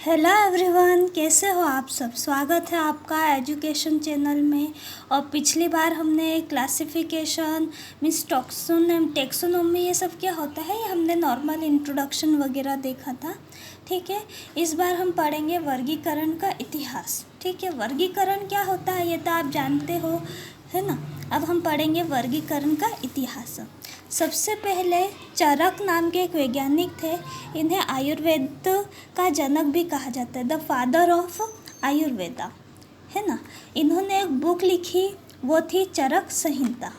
Hello everyone, कैसे हो आप सब। स्वागत है आपका एजुकेशन चैनल में। और पिछली बार हमने क्लासिफिकेशन मीन्स टेक्सोनोमी ये सब क्या होता है ये हमने नॉर्मल इंट्रोडक्शन वगैरह देखा था। ठीक है, इस बार हम पढ़ेंगे वर्गीकरण का इतिहास। ठीक है, वर्गीकरण क्या होता है ये तो आप जानते हो, है ना। अब हम पढ़ेंगे वर्गीकरण का इतिहास। सबसे पहले चरक नाम के एक वैज्ञानिक थे। इन्हें आयुर्वेद का जनक भी कहा जाता है, द फादर ऑफ आयुर्वेदा, है ना। इन्होंने एक बुक लिखी, वो थी चरक संहिता,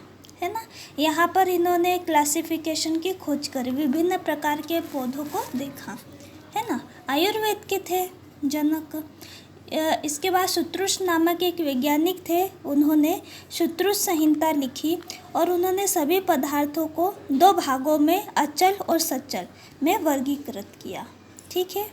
है ना। यहाँ पर इन्होंने क्लासिफिकेशन की खोज करी, विभिन्न प्रकार के पौधों को देखा, है ना। आयुर्वेद के थे जनक। इसके बाद सुश्रुत नामक एक वैज्ञानिक थे, उन्होंने सुश्रुत संहिता लिखी और उन्होंने सभी पदार्थों को दो भागों में अचल और सचल में वर्गीकृत किया। ठीक है।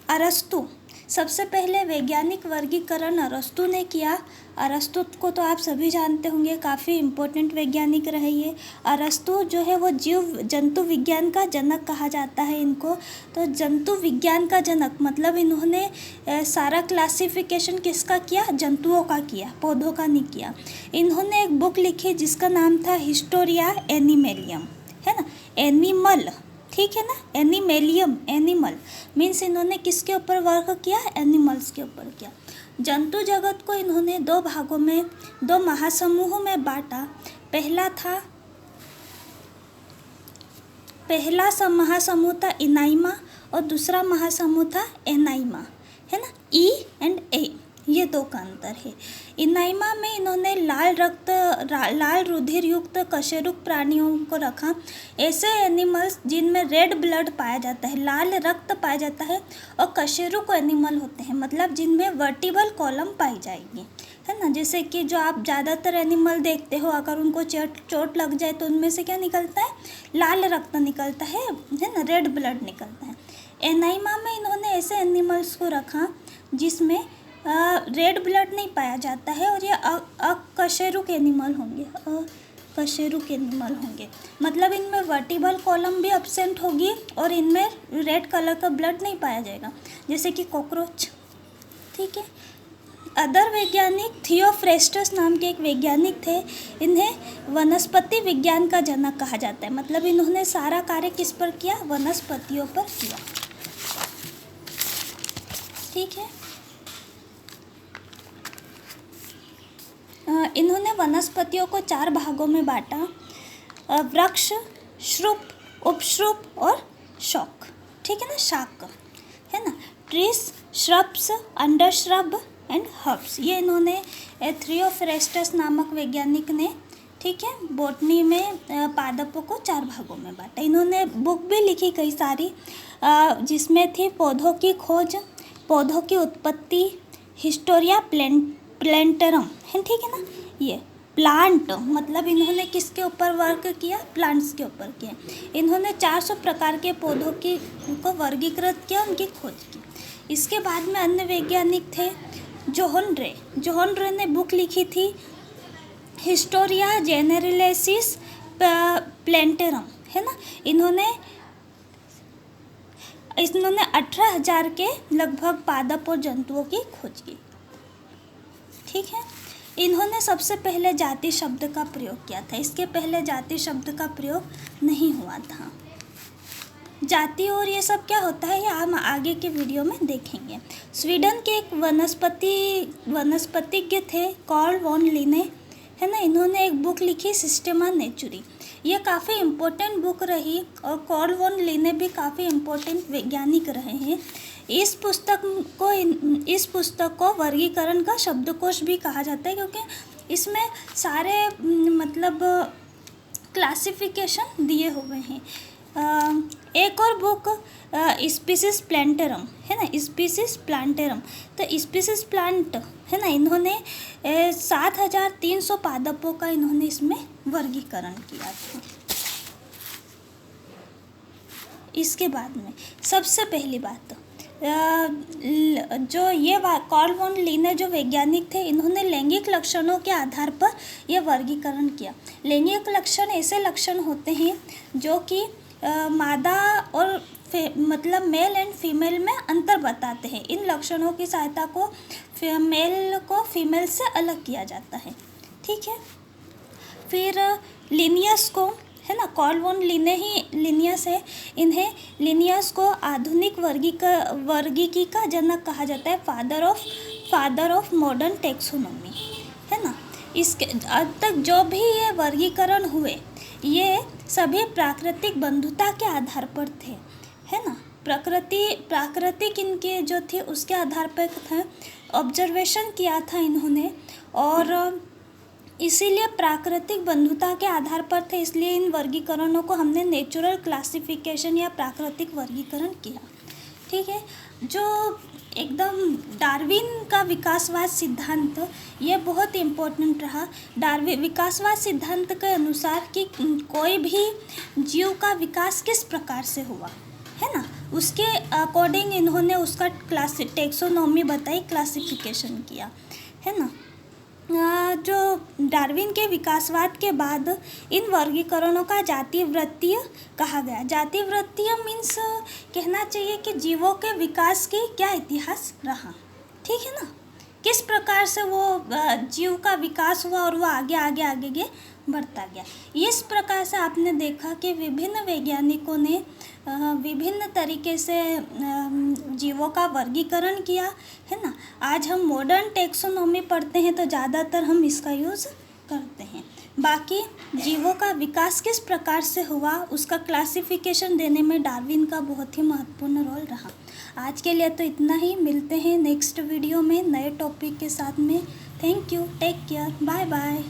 अरस्तु, सबसे पहले वैज्ञानिक वर्गीकरण अरस्तु ने किया। अरस्तु को तो आप सभी जानते होंगे, काफ़ी इम्पोर्टेंट वैज्ञानिक रहे ये। अरस्तु जो है वो जीव जंतु विज्ञान का जनक कहा जाता है इनको। तो जंतु विज्ञान का जनक मतलब इन्होंने सारा क्लासिफिकेशन किसका किया, जंतुओं का किया, पौधों का नहीं किया। इन्होंने एक बुक लिखी जिसका नाम था हिस्टोरिया एनिमेलियम, है ना, एनिमल, ठीक है ना, एनिमेलियम, एनिमल मीन्स इन्होंने किसके ऊपर वर्क किया, एनिमल्स के ऊपर किया। जंतु जगत को इन्होंने दो भागों में, दो महासमूहों में बांटा। पहला महासमूह था इनाइमा और दूसरा महासमूह था एनाइमा, है ना। ई एंड ए ये दो का अंतर है। इनाइमा में इन्होंने लाल रुधिर युक्त कशेरुक प्राणियों को रखा, ऐसे एनिमल्स जिनमें रेड ब्लड पाया जाता है, लाल रक्त पाया जाता है, और कशेरुक एनिमल होते हैं मतलब जिनमें वर्टिबल कॉलम पाई जाएगी, है ना। जैसे कि जो आप ज़्यादातर एनिमल देखते हो, अगर उनको चोट लग जाए तो उनमें से क्या निकलता है, लाल रक्त निकलता है ना, रेड ब्लड निकलता है। एनाइमा में इन्होंने ऐसे एनिमल्स को रखा जिसमें रेड ब्लड नहीं पाया जाता है और ये अकशेरुक एनिमल होंगे, अकशेरुक एनिमल होंगे मतलब इनमें वर्टिबल कॉलम भी अब्सेंट होगी और इनमें रेड कलर का ब्लड नहीं पाया जाएगा, जैसे कि कॉकरोच। ठीक है। अदर वैज्ञानिक थियोफ्रेस्टस नाम के एक वैज्ञानिक थे। इन्हें वनस्पति विज्ञान का जनक कहा जाता है, मतलब इन्होंने सारा कार्य किस पर किया, वनस्पतियों पर किया। ठीक है। इन्होंने वनस्पतियों को चार भागों में बांटा, वृक्ष, श्रुप, उपश्रुप और शौक, ठीक है ना, शाक, है ना। ट्रीज, श्रब्स, अंडरश्रब एंड हर्ब्स, ये इन्होंने थियोफ्रेस्टस नामक वैज्ञानिक ने, ठीक है, बॉटनी में पादपों को चार भागों में बांटा। इन्होंने बुक भी लिखी कई सारी, जिसमें थी पौधों की खोज, पौधों की उत्पत्ति, हिस्टोरिया प्लेंटरम, है, ठीक है ना। ये प्लांट मतलब इन्होंने किसके ऊपर वर्क किया, प्लांट्स के ऊपर किया। इन्होंने 400 प्रकार के पौधों की को वर्गीकृत किया, उनकी खोज की। इसके बाद में अन्य वैज्ञानिक थे जोहन रे ने बुक लिखी थी हिस्टोरिया जेनेरेलिसिस प्लेंटरम, है ना। इन्होंने 18,000 के लगभग पादप और जंतुओं की खोज की। ठीक है। इन्होंने सबसे पहले जाति शब्द का प्रयोग किया था, इसके पहले जाति शब्द का प्रयोग नहीं हुआ था। जाति और ये सब क्या होता है ये हम आगे के वीडियो में देखेंगे। स्वीडन के एक वनस्पतिज्ञ थे कार्ल वॉन लिने, है ना। इन्होंने एक बुक लिखी सिस्टेमा नेचुरी, ये काफ़ी इम्पोर्टेंट बुक रही और कार्ल वॉन लिने भी काफ़ी इम्पोर्टेंट वैज्ञानिक रहे हैं। इस पुस्तक को वर्गीकरण का शब्दकोश भी कहा जाता है, क्योंकि इसमें सारे मतलब क्लासिफिकेशन दिए हुए हैं। एक और बुक स्पीसीज प्लांटेरम, है ना, स्पीसीज प्लांटेरम, तो स्पीसीज प्लांट, है ना, इन्होंने 7,300 पादपों का इन्होंने इसमें वर्गीकरण किया था। इसके बाद में सबसे पहली बात जो ये कार्ल वॉन लिने जो वैज्ञानिक थे, इन्होंने लैंगिक लक्षणों के आधार पर यह वर्गीकरण किया। लैंगिक लक्षण ऐसे लक्षण होते हैं जो कि मादा और मतलब मेल एंड फीमेल में अंतर बताते हैं। इन लक्षणों की सहायता को मेल को फीमेल से अलग किया जाता है। ठीक है। फिर लिनियस को, है ना, कार्ल वॉन लिने ही लिनियस है, इन्हें लिनियस को आधुनिक वर्गीकी का जनक कहा जाता है, फादर ऑफ मॉडर्न टेक्सोनॉमी, है ना। इसके अब तक जो भी ये वर्गीकरण हुए ये सभी प्राकृतिक बंधुता के आधार पर थे, है ना। प्राकृतिक इनके जो थे उसके आधार पर थे, ऑब्जर्वेशन किया था इन्होंने, और इसीलिए प्राकृतिक बंधुता के आधार पर थे, इसलिए इन वर्गीकरणों को हमने नेचुरल क्लासिफिकेशन या प्राकृतिक वर्गीकरण किया। ठीक है। जो एकदम डार्विन का विकासवाद सिद्धांत, ये बहुत इम्पोर्टेंट रहा। डार्विन विकासवाद सिद्धांत के अनुसार कि कोई भी जीव का विकास किस प्रकार से हुआ, है ना, उसके अकॉर्डिंग इन्होंने उसका टेक्सोनॉमी बताई, क्लासिफिकेशन किया, है ना। जो डार्विन के विकासवाद के बाद इन वर्गीकरणों का जातिवृत्तीय कहा गया। जातिवृत्तीय मीन्स कहना चाहिए कि जीवों के विकास की क्या इतिहास रहा, ठीक है ना, किस प्रकार से वो जीव का विकास हुआ और वो आगे बढ़ता गया। इस प्रकार से आपने देखा कि विभिन्न वैज्ञानिकों ने विभिन्न तरीके से जीवों का वर्गीकरण किया, है ना। आज हम मॉडर्न टेक्सोनॉमी पढ़ते हैं तो ज़्यादातर हम इसका यूज़ करते हैं। बाकी जीवों का विकास किस प्रकार से हुआ उसका क्लासिफिकेशन देने में डार्विन का बहुत ही महत्वपूर्ण रोल रहा। आज के लिए तो इतना ही, मिलते हैं नेक्स्ट वीडियो में नए टॉपिक के साथ में। Thank you, take care, bye bye.